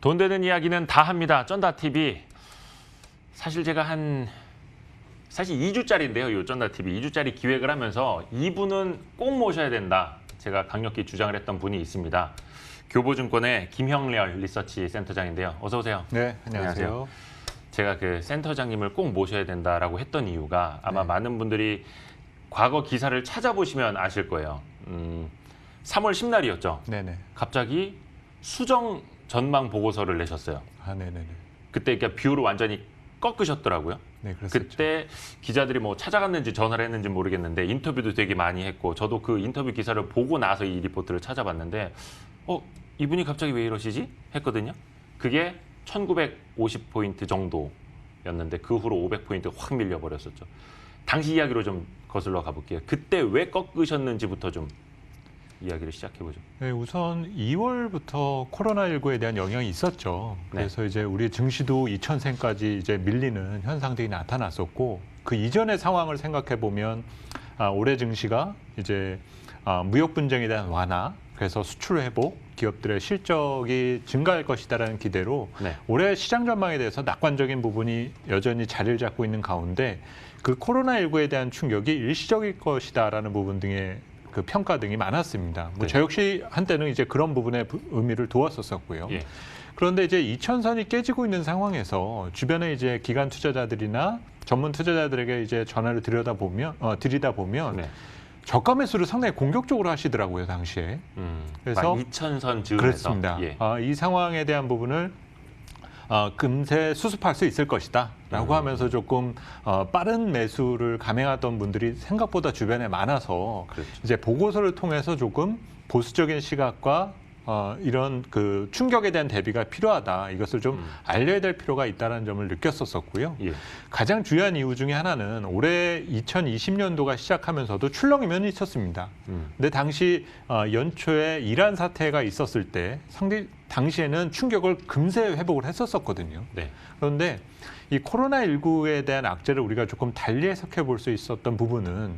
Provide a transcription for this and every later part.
돈 되는 이야기는 다 합니다. 쩐다TV. 사실 제가 사실 2주짜리인데요. 이 쩐다TV 2주짜리 기획을 하면서 이분은 꼭 모셔야 된다. 제가 강력히 주장을 했던 분이 있습니다. 교보증권의 김형렬 리서치 센터장인데요. 어서 오세요. 네, 안녕하세요. 제가 그 센터장님을 꼭 모셔야 된다라고 했던 이유가 아마 많은 분들이 과거 기사를 찾아보시면 아실 거예요. 3월 10날이었죠. 네네. 갑자기 수정 전망 보고서를 내셨어요. 아, 네네네. 그때 그러니까 뷰를 완전히 꺾으셨더라고요. 네, 그랬었죠. 그때 기자들이 뭐 찾아갔는지 전화를 했는지 모르겠는데 인터뷰도 되게 많이 했고 저도 그 인터뷰 기사를 보고 나서 이 리포트를 찾아봤는데 이분이 갑자기 왜 이러시지? 했거든요. 그게 1950포인트 정도였는데 그 후로 500포인트 확 밀려버렸었죠. 당시 이야기로 좀 거슬러 가볼게요. 그때 왜 꺾으셨는지부터 좀 이야기를 시작해보죠. 네, 우선 2월부터 코로나19에 대한 영향이 있었죠. 그래서 이제 우리 증시도 2000선까지 이제 밀리는 현상들이 나타났었고 그 이전의 상황을 생각해 보면 올해 증시가 이제 무역 분쟁에 대한 완화, 그래서 수출 회복, 기업들의 실적이 증가할 것이다라는 기대로 올해 시장 전망에 대해서 낙관적인 부분이 여전히 자리를 잡고 있는 가운데 그 코로나19에 대한 충격이 일시적일 것이다라는 부분 등의 그 평가 등이 많았습니다. 저 역시 한때는 이제 그런 부분의 의미를 두었었고요. 그런데 이제 2000선이 깨지고 있는 상황에서 주변에 이제 기관 투자자들이나 전문 투자자들에게 이제 전화를 드리다 보면 저가 매수를 상당히 공격적으로 하시더라고요, 당시에. 그래서 2000선 즈음에서. 그렇습니다. 이 상황에 대한 부분을 금세 수습할 수 있을 것이다 라고 하면서 조금 빠른 매수를 감행하던 분들이 생각보다 주변에 많아서 이제 보고서를 통해서 조금 보수적인 시각과 이런 그 충격에 대한 대비가 필요하다. 이것을 좀 알려야 될 필요가 있다는 점을 느꼈었고요. 가장 중요한 이유 중에 하나는 올해 2020년도가 시작하면서도 출렁이면 있었습니다. 근데 당시 연초에 이란 사태가 있었을 때 당시에는 충격을 금세 회복을 했었거든요. 그런데 이 코로나19에 대한 악재를 우리가 조금 달리 해석해 볼 수 있었던 부분은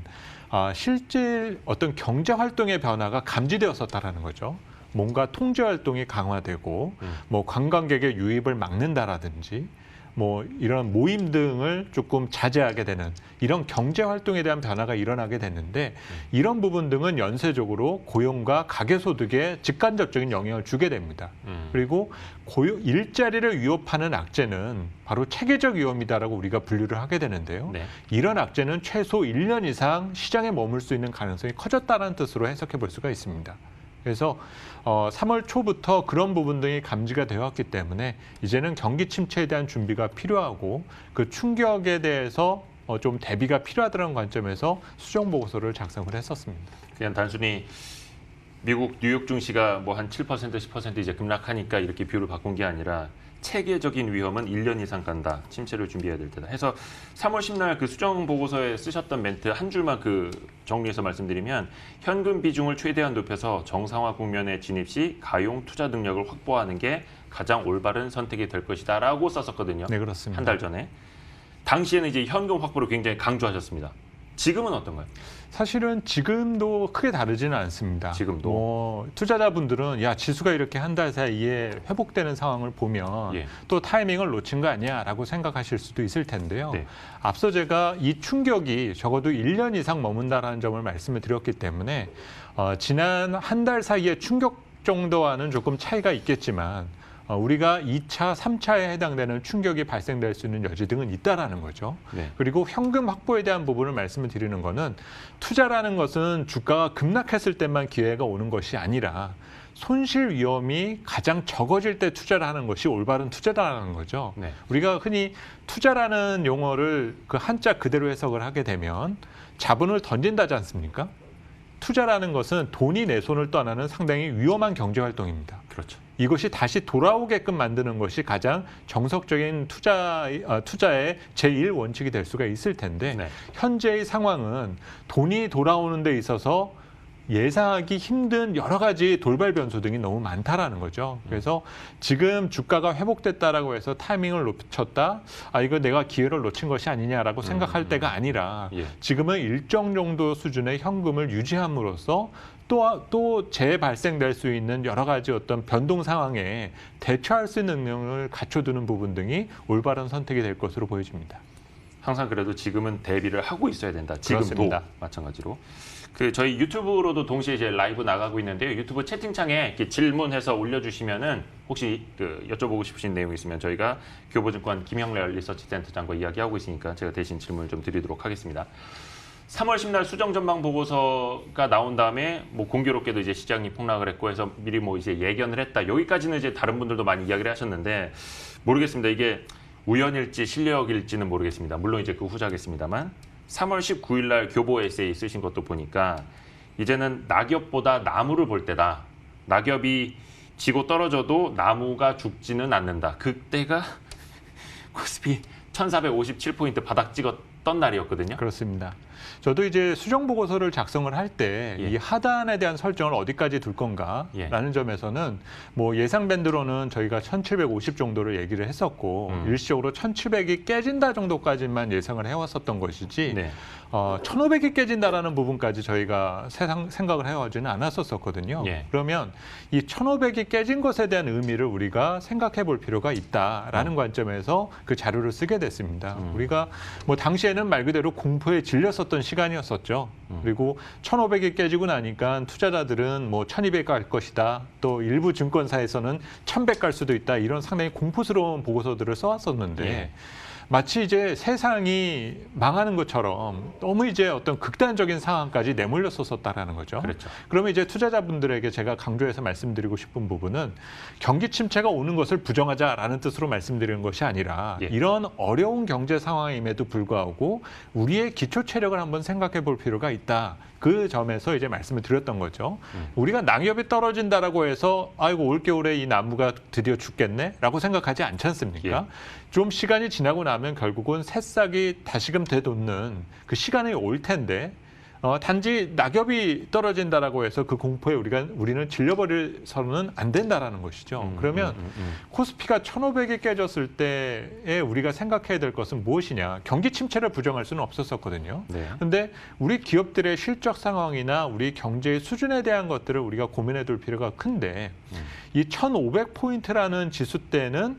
실질 어떤 경제 활동의 변화가 감지되었었다라는 거죠. 뭔가 통제 활동이 강화되고 뭐 관광객의 유입을 막는다라든지 뭐 이런 모임 등을 조금 자제하게 되는 이런 경제 활동에 대한 변화가 일어나게 됐는데 이런 부분 등은 연쇄적으로 고용과 가계소득에 직간접적인 영향을 주게 됩니다. 그리고 일자리를 위협하는 악재는 바로 체계적 위험이다라고 우리가 분류를 하게 되는데요. 이런 악재는 최소 1년 이상 시장에 머물 수 있는 가능성이 커졌다는 뜻으로 해석해 볼 수가 있습니다. 그래서 3월 초부터 그런 부분 등이 감지가 되었기 때문에 이제는 경기 침체에 대한 준비가 필요하고 그 충격에 대해서 좀 대비가 필요하다는 관점에서 수정 보고서를 작성을 했었습니다. 그냥 단순히 미국 뉴욕 증시가 뭐 한 7%, 10% 이제 급락하니까 이렇게 뷰를 바꾼 게 아니라 체계적인 위험은 1년 이상 간다. 침체를 준비해야 될 때다. 해서 3월 10날 그 수정 보고서에 쓰셨던 멘트 한 줄만 그 정리해서 말씀드리면 현금 비중을 최대한 높여서 정상화 국면에 진입 시 가용 투자 능력을 확보하는 게 가장 올바른 선택이 될 것이다라고 썼었거든요. 네, 그렇습니다. 한 달 전에. 당시에는 이제 현금 확보를 굉장히 강조하셨습니다. 지금은 어떤가요? 사실은 지금도 크게 다르지는 않습니다. 지금도? 투자자분들은 야 지수가 이렇게 한 달 사이에 회복되는 상황을 보면 또 타이밍을 놓친 거 아니야 라고 생각하실 수도 있을 텐데요. 앞서 제가 이 충격이 적어도 1년 이상 머문다라는 점을 말씀을 드렸기 때문에 지난 한 달 사이의 충격 정도와는 조금 차이가 있겠지만 우리가 2차, 3차에 해당되는 충격이 발생될 수 있는 여지 등은 있다라는 거죠. 그리고 현금 확보에 대한 부분을 말씀을 드리는 거는 투자라는 것은 주가가 급락했을 때만 기회가 오는 것이 아니라 손실 위험이 가장 적어질 때 투자를 하는 것이 올바른 투자라는 거죠. 우리가 흔히 투자라는 용어를 그 한자 그대로 해석을 하게 되면 자본을 던진다지 않습니까? 투자라는 것은 돈이 내 손을 떠나는 상당히 위험한 경제 활동입니다. 그렇죠. 이것이 다시 돌아오게끔 만드는 것이 가장 정석적인 투자의 제1원칙이 될 수가 있을 텐데 현재의 상황은 돈이 돌아오는 데 있어서 예상하기 힘든 여러 가지 돌발 변수 등이 너무 많다라는 거죠. 그래서 지금 주가가 회복됐다라고 해서 타이밍을 놓쳤다. 이거 내가 기회를 놓친 것이 아니냐라고 생각할 때가 아니라 예. 지금은 일정 정도 수준의 현금을 유지함으로써 또 재발생될 수 있는 여러 가지 어떤 변동 상황에 대처할 수 있는 능력을 갖춰두는 부분 등이 올바른 선택이 될 것으로 보여집니다. 항상 그래도 지금은 대비를 하고 있어야 된다. 지금도 그렇습니다. 마찬가지로. 저희 유튜브로도 동시에 이제 라이브 나가고 있는데요. 유튜브 채팅창에 이렇게 질문해서 올려주시면은 혹시 여쭤보고 싶으신 내용 있으면 저희가 교보증권 김형래 리서치 센터장과 이야기하고 있으니까 제가 대신 질문을 좀 드리도록 하겠습니다. 3월 10날 수정 전망 보고서가 나온 다음에 뭐 공교롭게도 이제 시장이 폭락을 했고 해서 미리 뭐 이제 예견을 했다. 여기까지는 이제 다른 분들도 많이 이야기를 하셨는데 모르겠습니다. 이게 우연일지 실력일지는 모르겠습니다. 물론 이제 그 후자겠습니다만 3월 19일 날 교보 에세이 쓰신 것도 보니까 이제는 낙엽보다 나무를 볼 때다. 낙엽이 지고 떨어져도 나무가 죽지는 않는다. 그때가 코스피 1457포인트 바닥 찍었던 날이었거든요. 그렇습니다. 저도 이제 수정 보고서를 작성을 할 때 이 예. 하단에 대한 설정을 어디까지 둘 건가라는 점에서는 뭐 예상 밴드로는 저희가 1750 정도를 얘기를 했었고 일시적으로 1700이 깨진다 정도까지만 예상을 해왔었던 것이지 네. 1500이 깨진다라는 부분까지 저희가 생각을 해오지는 않았었거든요. 예. 그러면 이 1500이 깨진 것에 대한 의미를 우리가 생각해 볼 필요가 있다라는 관점에서 그 자료를 쓰게 됐습니다. 우리가 뭐 당시에는 말 그대로 공포에 질렸었던 시간이었었죠. 그리고 1500이 깨지고 나니까 투자자들은 뭐 1200 갈 것이다. 또 일부 증권사에서는 1100 갈 수도 있다. 이런 상당히 공포스러운 보고서들을 써왔었는데 예. 마치 이제 세상이 망하는 것처럼 너무 이제 어떤 극단적인 상황까지 내몰렸었다라는 거죠. 그렇죠. 그러면 이제 투자자분들에게 제가 강조해서 말씀드리고 싶은 부분은 경기 침체가 오는 것을 부정하자라는 뜻으로 말씀드리는 것이 아니라 예. 이런 어려운 경제 상황임에도 불구하고 우리의 기초 체력을 한번 생각해 볼 필요가 있다. 그 점에서 이제 말씀을 드렸던 거죠. 우리가 낙엽이 떨어진다라고 해서 아이고 올겨울에 이 나무가 드디어 죽겠네라고 생각하지 않지 않습니까? 예. 좀 시간이 지나고 나면 결국은 새싹이 다시금 되돋는 그 시간이 올 텐데 단지 낙엽이 떨어진다라고 해서 그 공포에 우리는 질려버려서는 안 된다라는 것이죠. 그러면 코스피가 1500이 깨졌을 때에 우리가 생각해야 될 것은 무엇이냐? 경기 침체를 부정할 수는 없었거든요. 네. 그런데 우리 기업들의 실적 상황이나 우리 경제의 수준에 대한 것들을 우리가 고민해 둘 필요가 큰데 이 1500포인트라는 지수 때는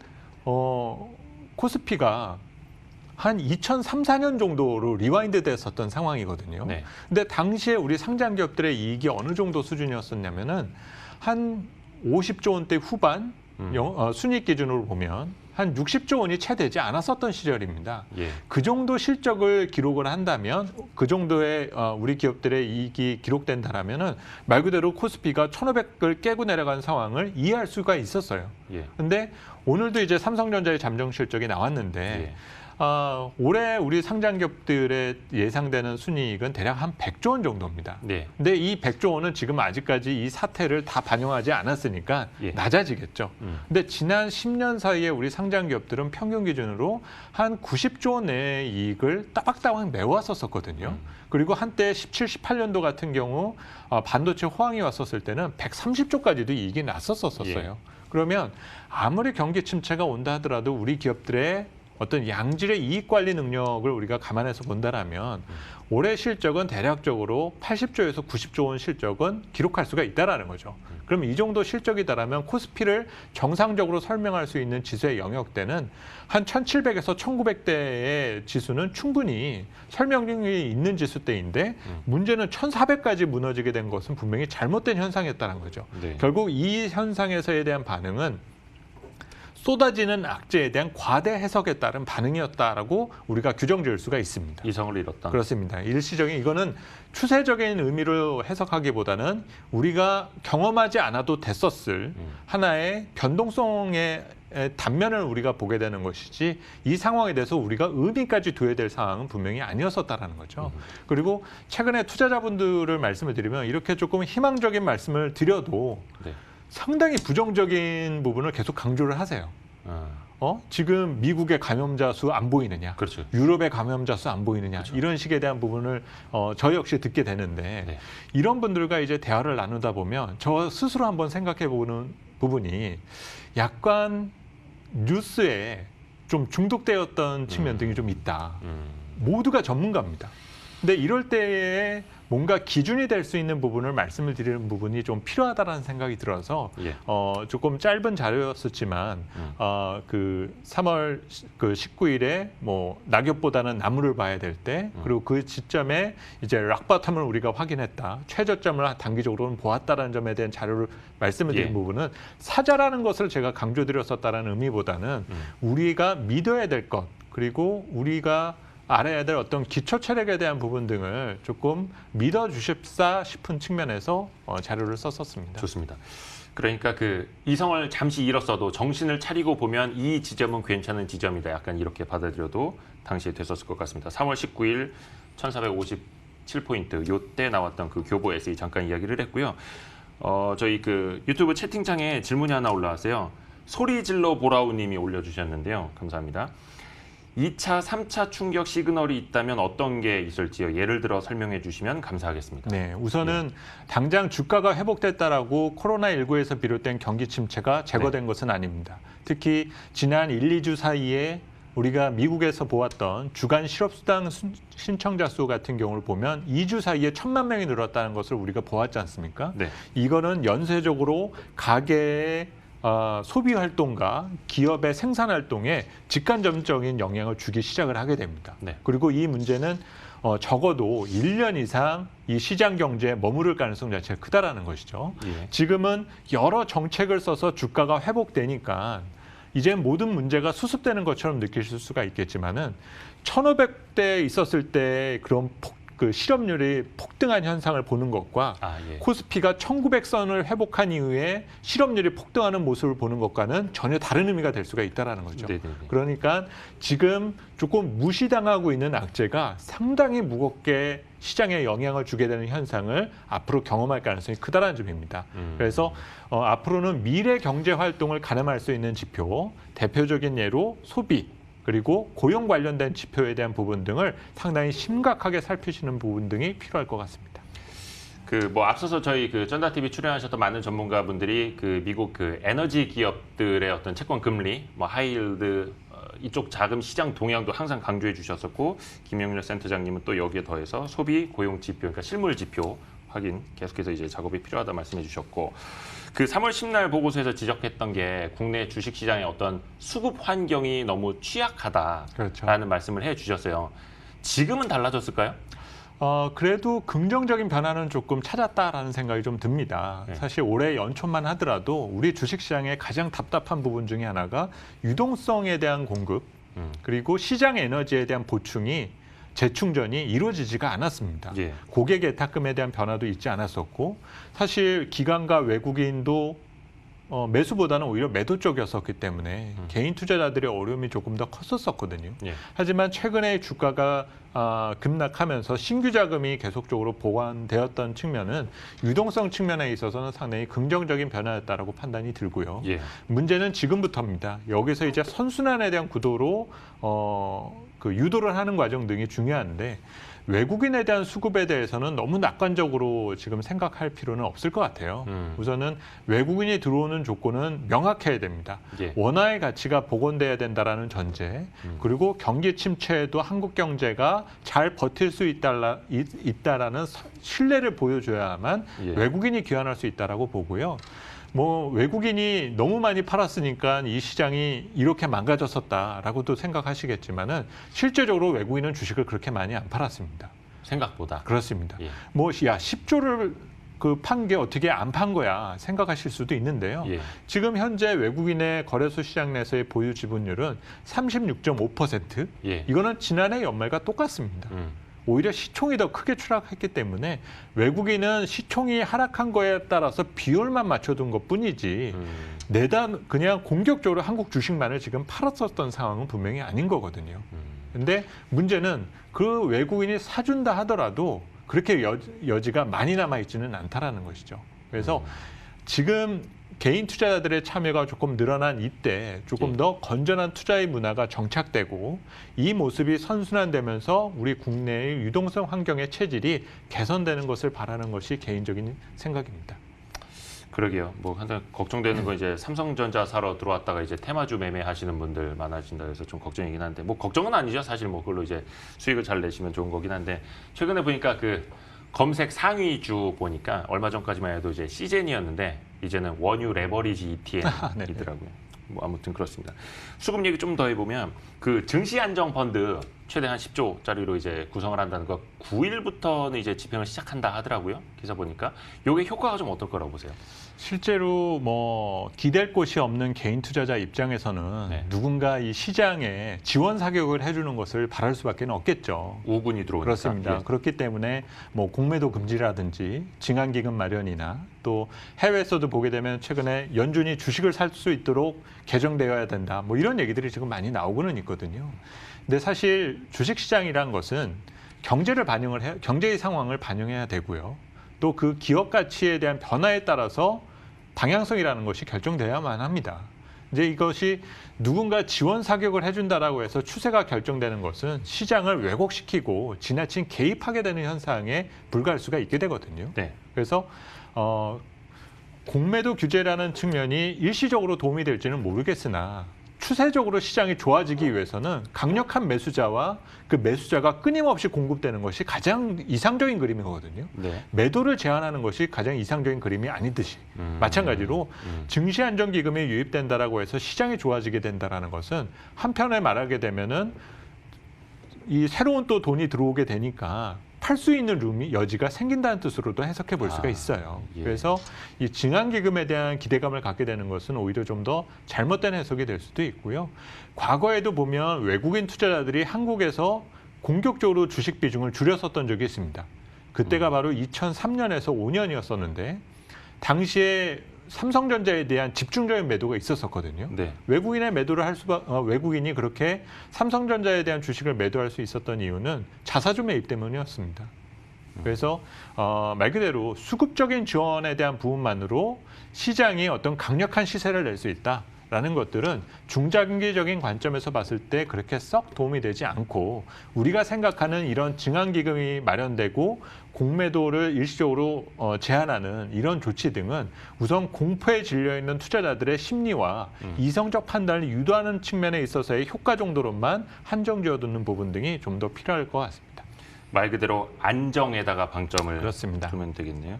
코스피가 한 2003, 4년 정도로 리와인드 됐었던 상황이거든요. 네. 근데 당시에 우리 상장 기업들의 이익이 어느 정도 수준이었었냐면은 한 50조 원대 후반 순이익 기준으로 보면 한 60조 원이 채 되지 않았었던 시절입니다. 예. 그 정도 실적을 기록을 한다면 그 정도의 우리 기업들의 이익이 기록된다라면은 말 그대로 코스피가 1500을 깨고 내려간 상황을 이해할 수가 있었어요. 예. 근데 오늘도 이제 삼성전자의 잠정 실적이 나왔는데 예. 올해 우리 상장 기업들의 예상되는 순이익은 대략 한 100조 원 정도입니다. 네. 근데 이 100조 원은 지금 아직까지 이 사태를 다 반영하지 않았으니까 예. 낮아지겠죠. 근데 지난 10년 사이에 우리 상장 기업들은 평균 기준으로 한 90조 원의 이익을 따박따박 메워왔었거든요. 그리고 한때 17, 18년도 같은 경우 반도체 호황이 왔었을 때는 130조까지도 이익이 났었어요. 예. 그러면 아무리 경기 침체가 온다 하더라도 우리 기업들의 어떤 양질의 이익 관리 능력을 우리가 감안해서 본다라면 올해 실적은 대략적으로 80조에서 90조 원 실적은 기록할 수가 있다라는 거죠. 그럼 이 정도 실적이다라면 코스피를 정상적으로 설명할 수 있는 지수의 영역대는 한 1700에서 1900대의 지수는 충분히 설명력이 있는 지수대인데 문제는 1400까지 무너지게 된 것은 분명히 잘못된 현상이었다는 거죠. 네. 결국 이 현상에서에 대한 반응은 쏟아지는 악재에 대한 과대 해석에 따른 반응이었다라고 우리가 규정 지을 수가 있습니다. 이성을 잃었다. 그렇습니다. 일시적인 이거는 추세적인 의미로 해석하기보다는 우리가 경험하지 않아도 됐었을 하나의 변동성의 단면을 우리가 보게 되는 것이지 이 상황에 대해서 우리가 의미까지 둬야 될 상황은 분명히 아니었었다라는 거죠. 그리고 최근에 투자자분들을 말씀을 드리면 이렇게 조금 희망적인 말씀을 드려도 네. 상당히 부정적인 부분을 계속 강조를 하세요. 지금 미국의 감염자 수 안 보이느냐, 그렇죠. 유럽의 감염자 수 안 보이느냐, 그렇죠. 이런 식에 대한 부분을 저 역시 듣게 되는데 네. 이런 분들과 이제 대화를 나누다 보면 저 스스로 한번 생각해 보는 부분이 약간 뉴스에 좀 중독되었던 측면 등이 좀 있다. 모두가 전문가입니다. 근데 이럴 때에 뭔가 기준이 될 수 있는 부분을 말씀을 드리는 부분이 좀 필요하다라는 생각이 들어서 예. 조금 짧은 자료였었지만 그 3월 그 19일에 뭐 낙엽보다는 나무를 봐야 될 때 그리고 그 시점에 이제 락바텀을 우리가 확인했다. 최저점을 단기적으로는 보았다라는 점에 대한 자료를 말씀을 드린 예. 부분은 사자라는 것을 제가 강조드렸었다는 의미보다는 우리가 믿어야 될 것 그리고 우리가 알아야 될 어떤 기초 체력에 대한 부분 등을 조금 믿어주십사 싶은 측면에서 자료를 썼었습니다. 좋습니다. 그러니까 그 이성을 잠시 잃었어도 정신을 차리고 보면 이 지점은 괜찮은 지점이다. 약간 이렇게 받아들여도 당시에 됐었을 것 같습니다. 3월 19일 1457포인트 요때 나왔던 그 교보 에세이 잠깐 이야기를 했고요. 저희 그 유튜브 채팅창에 질문이 하나 올라왔어요. 소리 질러 보라우 님이 올려주셨는데요. 감사합니다. 2차, 3차 충격 시그널이 있다면 어떤 게 있을지요? 예를 들어 설명해 주시면 감사하겠습니다. 네, 우선은 당장 주가가 회복됐다라고 코로나19에서 비롯된 경기 침체가 제거된 것은 아닙니다. 특히 지난 1, 2주 사이에 우리가 미국에서 보았던 주간 실업수당 신청자 수 같은 경우를 보면 2주 사이에 1,000만 명이 늘었다는 것을 우리가 보았지 않습니까? 네. 이거는 연쇄적으로 가계의 소비 활동과 기업의 생산 활동에 직간접적인 영향을 주기 시작을 하게 됩니다. 네. 그리고 이 문제는 적어도 1년 이상 이 시장 경제에 머무를 가능성 자체가 크다라는 것이죠. 예. 지금은 여러 정책을 써서 주가가 회복되니까 이제 모든 문제가 수습되는 것처럼 느끼실 수가 있겠지만은 1,500대 있었을 때 그런 그 실업률이 폭등한 현상을 보는 것과 예. 코스피가 1900선을 회복한 이후에 실업률이 폭등하는 모습을 보는 것과는 전혀 다른 의미가 될 수가 있다는 거죠. 네네네. 그러니까 지금 조금 무시당하고 있는 악재가 상당히 무겁게 시장에 영향을 주게 되는 현상을 앞으로 경험할 가능성이 크다는 점입니다. 그래서 앞으로는 미래 경제 활동을 가늠할 수 있는 지표, 대표적인 예로 소비, 그리고 고용 관련된 지표에 대한 부분 등을 상당히 심각하게 살피시는 부분 등이 필요할 것 같습니다. 그 뭐 앞서서 저희 그 쩐다 TV 출연하셨던 많은 전문가분들이 그 미국 그 에너지 기업들의 어떤 채권 금리, 뭐 하이힐드 이쪽 자금 시장 동향도 항상 강조해 주셨었고 김영렬 센터장님은 또 여기에 더해서 소비 고용 지표, 그러니까 실물 지표 확인 계속해서 이제 작업이 필요하다 말씀해 주셨고 그 3월 10날 보고서에서 지적했던 게 국내 주식 시장의 어떤 수급 환경이 너무 취약하다라는 그렇죠. 말씀을 해 주셨어요. 지금은 달라졌을까요? 그래도 긍정적인 변화는 조금 찾았다라는 생각이 좀 듭니다. 네. 사실 올해 연초만 하더라도 우리 주식시장의 가장 답답한 부분 중에 하나가 유동성에 대한 공급 그리고 시장 에너지에 대한 보충이 재충전이 이루어지지가 않았습니다. 예. 고객 예탁금에 대한 변화도 있지 않았었고 사실 기관과 외국인도 매수보다는 오히려 매도 쪽이었었기 때문에 개인 투자자들의 어려움이 조금 더 컸었거든요. 예. 하지만 최근에 주가가 급락하면서 신규 자금이 계속적으로 보완되었던 측면은 유동성 측면에 있어서는 상당히 긍정적인 변화였다라고 판단이 들고요. 예. 문제는 지금부터입니다. 여기서 이제 선순환에 대한 구도로 그 유도를 하는 과정 등이 중요한데 외국인에 대한 수급에 대해서는 너무 낙관적으로 지금 생각할 필요는 없을 것 같아요. 우선은 외국인이 들어오는 조건은 명확해야 됩니다. 예. 원화의 가치가 복원돼야 된다라는 전제, 그리고 경기 침체에도 한국 경제가 잘 버틸 수 있다라는 신뢰를 보여줘야만 예. 외국인이 귀환할 수 있다라고 보고요. 뭐 외국인이 너무 많이 팔았으니까 이 시장이 이렇게 망가졌었다라고도 생각하시겠지만은 실제적으로 외국인은 주식을 그렇게 많이 안 팔았습니다. 생각보다. 그렇습니다. 예. 뭐 10조를 그 판 게 어떻게 안 판 거야 생각하실 수도 있는데요. 예. 지금 현재 외국인의 거래소 시장 내에서의 보유 지분율은 36.5%. 예. 이거는 지난해 연말과 똑같습니다. 오히려 시총이 더 크게 추락했기 때문에 외국인은 시총이 하락한 거에 따라서 비율만 맞춰둔 것뿐이지 내단 그냥 공격적으로 한국 주식만을 지금 팔았었던 상황은 분명히 아닌 거거든요. 근데 문제는 그 외국인이 사준다 하더라도 그렇게 여지가 많이 남아있지는 않다라는 것이죠. 그래서 지금 개인 투자자들의 참여가 조금 늘어난 이때 조금 예. 더 건전한 투자의 문화가 정착되고 이 모습이 선순환되면서 우리 국내의 유동성 환경의 체질이 개선되는 것을 바라는 것이 개인적인 생각입니다. 그러게요. 뭐 항상 걱정되는 건 이제 삼성전자 사러 들어왔다가 이제 테마주 매매하시는 분들 많아진다 해서 좀 걱정이긴 한데 뭐 걱정은 아니죠. 사실 뭐 그걸로 이제 수익을 잘 내시면 좋은 거긴 한데 최근에 보니까 그 검색 상위주 보니까 얼마 전까지만 해도 이제 시젠이었는데 이제는 원유 레버리지 ETN이더라고요. 뭐 아무튼 그렇습니다. 수급 얘기 좀 더 해보면 그 증시 안정 펀드 최대 한 10조짜리로 이제 구성을 한다는 거 9일부터는 이제 집행을 시작한다 하더라고요. 기사 보니까 요게 효과가 좀 어떨 거라고 보세요? 실제로 뭐 기댈 곳이 없는 개인 투자자 입장에서는 네. 누군가 이 시장에 지원 사격을 해주는 것을 바랄 수밖에 없겠죠. 우군이 들어오니까. 그렇습니다. 예. 그렇기 때문에 뭐 공매도 금지라든지 증안기금 마련이나 또 해외에서도 보게 되면 최근에 연준이 주식을 살 수 있도록 개정되어야 된다. 뭐 이런 얘기들이 지금 많이 나오고는 있거든요. 근데 사실 주식시장이란 것은 경제의 상황을 반영해야 되고요. 또 그 기업 가치에 대한 변화에 따라서 방향성이라는 것이 결정돼야만 합니다. 이제 이것이 누군가 지원 사격을 해준다라고 해서 추세가 결정되는 것은 시장을 왜곡시키고 지나친 개입하게 되는 현상에 불과할 수가 있게 되거든요. 네. 그래서 공매도 규제라는 측면이 일시적으로 도움이 될지는 모르겠으나 추세적으로 시장이 좋아지기 위해서는 강력한 매수자와 그 매수자가 끊임없이 공급되는 것이 가장 이상적인 그림이거든요. 네. 매도를 제한하는 것이 가장 이상적인 그림이 아니듯이 마찬가지로 증시 안정기금이 유입된다라고 해서 시장이 좋아지게 된다라는 것은 한편에 말하게 되면은 이 새로운 또 돈이 들어오게 되니까 팔 수 있는 여지가 생긴다는 뜻으로도 해석해 볼 수가 있어요. 예. 그래서 이 증안기금에 대한 기대감을 갖게 되는 것은 오히려 좀 더 잘못된 해석이 될 수도 있고요. 과거에도 보면 외국인 투자자들이 한국에서 공격적으로 주식 비중을 줄였었던 적이 있습니다. 그때가 바로 2003년에서 5년이었었는데 당시에 삼성전자에 대한 집중적인 매도가 있었었거든요. 네. 외국인이 그렇게 삼성전자에 대한 주식을 매도할 수 있었던 이유는 자사주 매입 때문이었습니다. 그래서 말 그대로 수급적인 지원에 대한 부분만으로 시장이 어떤 강력한 시세를 낼 수 있다라는 것들은 중장기적인 관점에서 봤을 때 그렇게 썩 도움이 되지 않고 우리가 생각하는 이런 증안기금이 마련되고 공매도를 일시적으로 제한하는 이런 조치 등은 우선 공포에 질려있는 투자자들의 심리와 이성적 판단을 유도하는 측면에 있어서의 효과 정도로만 한정지어두는 부분 등이 좀 더 필요할 것 같습니다. 말 그대로 안정에다가 방점을 그렇습니다. 두면 되겠네요.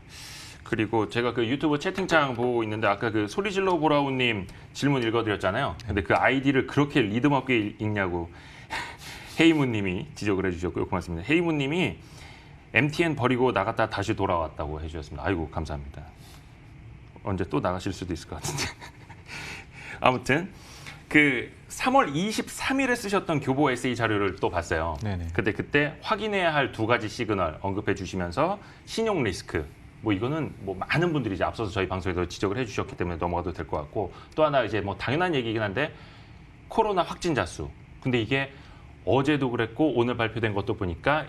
그리고 제가 그 유튜브 채팅창 보고 있는데 아까 그 소리질러 보라우님 질문 읽어드렸잖아요. 근데 그 아이디를 그렇게 리듬 없게 읽냐고 헤이문님이 지적을 해주셨고요. 고맙습니다. 헤이문님이 MTN 버리고 나갔다 다시 돌아왔다고 해주셨습니다. 아이고 감사합니다. 언제 또 나가실 수도 있을 것 같은데. 아무튼 그 3월 23일에 쓰셨던 교보 에세이 자료를 또 봤어요. 네네. 근데 그때 확인해야 할 두 가지 시그널 언급해 주시면서 신용 리스크. 뭐 이거는 뭐 많은 분들이 이제 앞서서 저희 방송에서 지적을 해주셨기 때문에 넘어가도 될 것 같고 또 하나 이제 뭐 당연한 얘기긴 한데 코로나 확진자 수. 근데 이게 어제도 그랬고 오늘 발표된 것도 보니까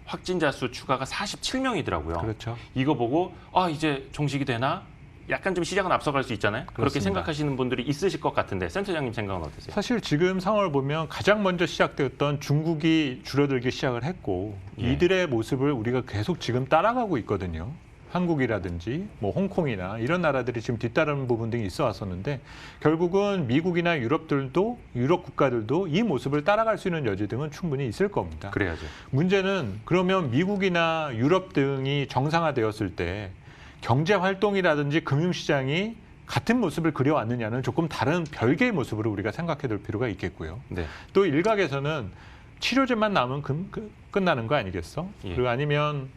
확진자 수 추가가 47명이더라고요. 그렇죠. 이거 보고 이제 종식이 되나? 약간 좀 시장은 앞서갈 수 있잖아요. 그렇게 그렇습니다. 생각하시는 분들이 있으실 것 같은데 센터장님 생각은 어떠세요? 사실 지금 상황을 보면 가장 먼저 시작되었던 중국이 줄어들기 시작을 했고 예. 이들의 모습을 우리가 계속 지금 따라가고 있거든요. 한국이라든지 뭐 홍콩이나 이런 나라들이 지금 뒤따르는 부분 등이 있어 왔었는데 결국은 미국이나 유럽 국가들도 이 모습을 따라갈 수 있는 여지 등은 충분히 있을 겁니다. 그래야죠. 문제는 그러면 미국이나 유럽 등이 정상화되었을 때 경제 활동이라든지 금융시장이 같은 모습을 그려왔느냐는 조금 다른 별개의 모습으로 우리가 생각해 둘 필요가 있겠고요. 네. 또 일각에서는 치료제만 나오면 끝나는 거 아니겠어? 예. 그리고 아니면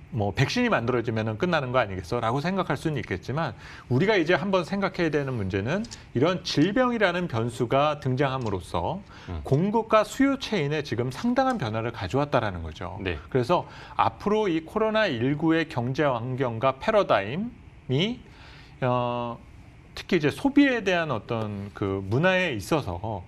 뭐 백신이 만들어지면 끝나는 거 아니겠어? 라고 생각할 수는 있겠지만 우리가 이제 한번 생각해야 되는 문제는 이런 질병이라는 변수가 등장함으로써 공급과 수요 체인에 지금 상당한 변화를 가져왔다라는 거죠. 네. 그래서 앞으로 이 코로나19의 경제 환경과 패러다임이 특히 이제 소비에 대한 어떤 그 문화에 있어서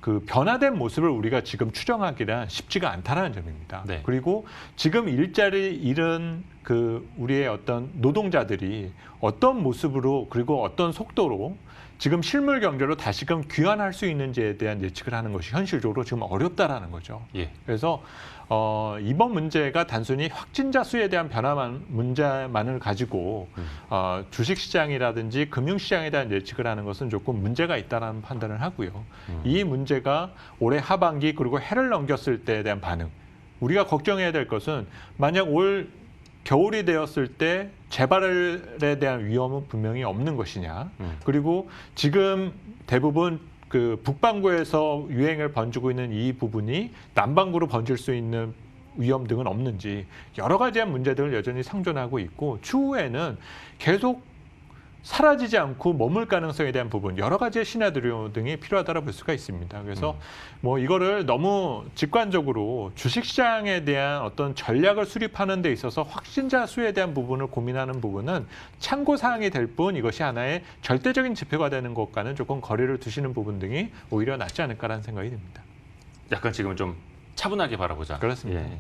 그 변화된 모습을 우리가 지금 추정하기란 쉽지가 않다는 점입니다. 네. 그리고 지금 일자리 잃은 그 우리의 어떤 노동자들이 어떤 모습으로 그리고 어떤 속도로 지금 실물 경제로 다시금 귀환할 수 있는지에 대한 예측을 하는 것이 현실적으로 지금 어렵다라는 거죠. 예. 그래서 이번 문제가 단순히 확진자 수에 대한 문제만을 가지고 주식시장이라든지 금융시장에 대한 예측을 하는 것은 조금 문제가 있다는 판단을 하고요. 이 문제가 올해 하반기 그리고 해를 넘겼을 때에 대한 반응. 우리가 걱정해야 될 것은 만약 올 겨울이 되었을 때 재발에 대한 위험은 분명히 없는 것이냐. 그리고 지금 대부분 그 북반구에서 유행을 번지고 있는 이 부분이 남반구로 번질 수 있는 위험 등은 없는지 여러 가지의 문제들을 여전히 상존하고 있고 추후에는 계속 사라지지 않고 머물 가능성에 대한 부분 여러 가지의 시나리오 등이 필요하다고 볼 수가 있습니다. 그래서 뭐 이거를 너무 직관적으로 주식시장에 대한 어떤 전략을 수립하는 데 있어서 확진자 수에 대한 부분을 고민하는 부분은 참고 사항이 될 뿐 이것이 하나의 절대적인 지표가 되는 것과는 조금 거리를 두시는 부분 등이 오히려 낫지 않을까라는 생각이 듭니다. 약간 지금은 좀 차분하게 바라보자. 그렇습니다. 예.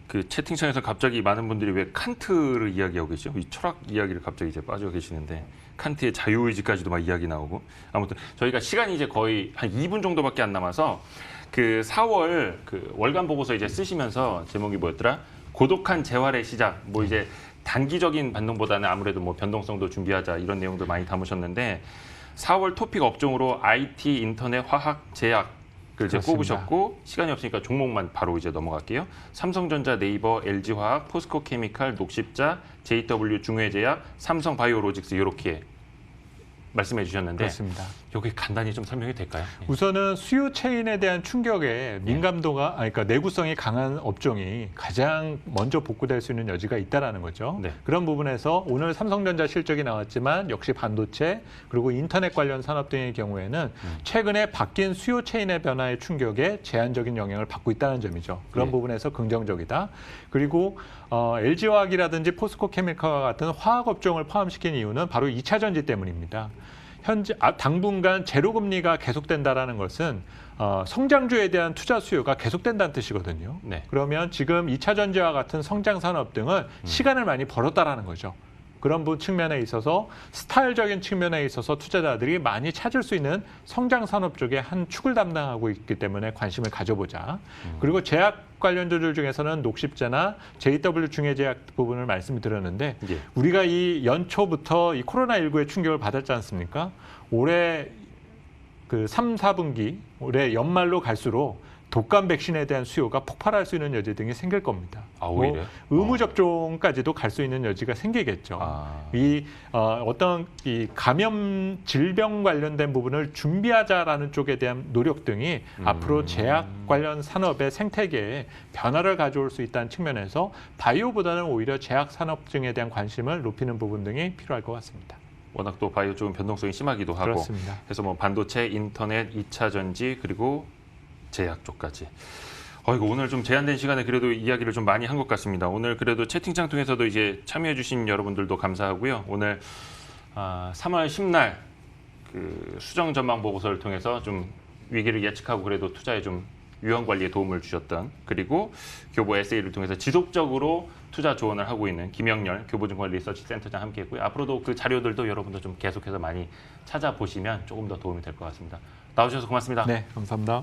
그 채팅창에서 갑자기 많은 분들이 왜 칸트를 이야기하고 계시죠? 이 철학 이야기를 갑자기 이제 빠져 계시는데 칸트의 자유의지까지도 막 이야기 나오고 아무튼 저희가 시간이 이제 거의 한 2분 정도밖에 안 남아서 그 4월 그 월간 보고서 이제 쓰시면서 제목이 뭐였더라? 고독한 재활의 시작. 뭐 이제 단기적인 반등보다는 아무래도 뭐 변동성도 준비하자 이런 내용들 많이 담으셨는데 4월 토픽 업종으로 IT, 인터넷, 화학, 제약 그 이제 그렇습니다. 꼽으셨고 시간이 없으니까 종목만 바로 이제 넘어갈게요. 삼성전자, 네이버, LG화학, 포스코케미칼, 녹십자, JW 중외제약, 삼성바이오로직스 이렇게 말씀해 주셨는데 그렇습니다. 여기 간단히 좀 설명이 될까요? 예. 우선은 수요 체인에 대한 충격에 민감도가 그러니까 내구성이 강한 업종이 가장 먼저 복구될 수 있는 여지가 있다라는 거죠. 네. 그런 부분에서 오늘 삼성전자 실적이 나왔지만 역시 반도체 그리고 인터넷 관련 산업 등의 경우에는 최근에 바뀐 수요 체인의 변화의 충격에 제한적인 영향을 받고 있다는 점이죠. 그런 네. 부분에서 긍정적이다. 그리고 LG화학이라든지 포스코케미칼과 같은 화학 업종을 포함시킨 이유는 바로 2차 전지 때문입니다. 현재 당분간 제로금리가 계속된다라는 것은 성장주에 대한 투자 수요가 계속된다는 뜻이거든요. 네. 그러면 지금 2차 전지와 같은 성장 산업 등은 시간을 많이 벌었다라는 거죠. 그런 측면에 있어서 스타일적인 측면에 있어서 투자자들이 많이 찾을 수 있는 성장 산업 쪽에 한 축을 담당하고 있기 때문에 관심을 가져보자. 그리고 제약 관련주들 중에서는 녹십자나 JW 중외제약 부분을 말씀을 드렸는데 예. 우리가 이 연초부터 이 코로나19의 충격을 받았지 않습니까? 올해 그 3, 4분기 올해 연말로 갈수록 독감 백신에 대한 수요가 폭발할 수 있는 여지 등이 생길 겁니다. 아, 오히려? 의무 접종까지도 갈 수 있는 여지가 생기겠죠. 이 어떤 이 감염 질병 관련된 부분을 준비하자라는 쪽에 대한 노력 등이 앞으로 제약 관련 산업의 생태계에 변화를 가져올 수 있다는 측면에서 바이오보다는 오히려 제약 산업 등에 대한 관심을 높이는 부분 등이 필요할 것 같습니다. 워낙 또 바이오 쪽은 변동성이 심하기도 하고 그렇습니다. 그래서 뭐 반도체, 인터넷, 2차 전지 그리고 제약 쪽까지. 이거 오늘 좀 제한된 시간에 그래도 이야기를 좀 많이 한 것 같습니다. 오늘 그래도 채팅창 통해서도 이제 참여해주신 여러분들도 감사하고요. 오늘 3월 10날 그 수정 전망 보고서를 통해서 좀 위기를 예측하고 그래도 투자에 좀 유형 관리에 도움을 주셨던 그리고 교보 에세이를 통해서 지속적으로 투자 조언을 하고 있는 김영렬 교보증권 리서치 센터장 함께했고요. 앞으로도 그 자료들도 여러분들 좀 계속해서 많이 찾아보시면 조금 더 도움이 될 것 같습니다. 나와주셔서 고맙습니다. 네, 감사합니다.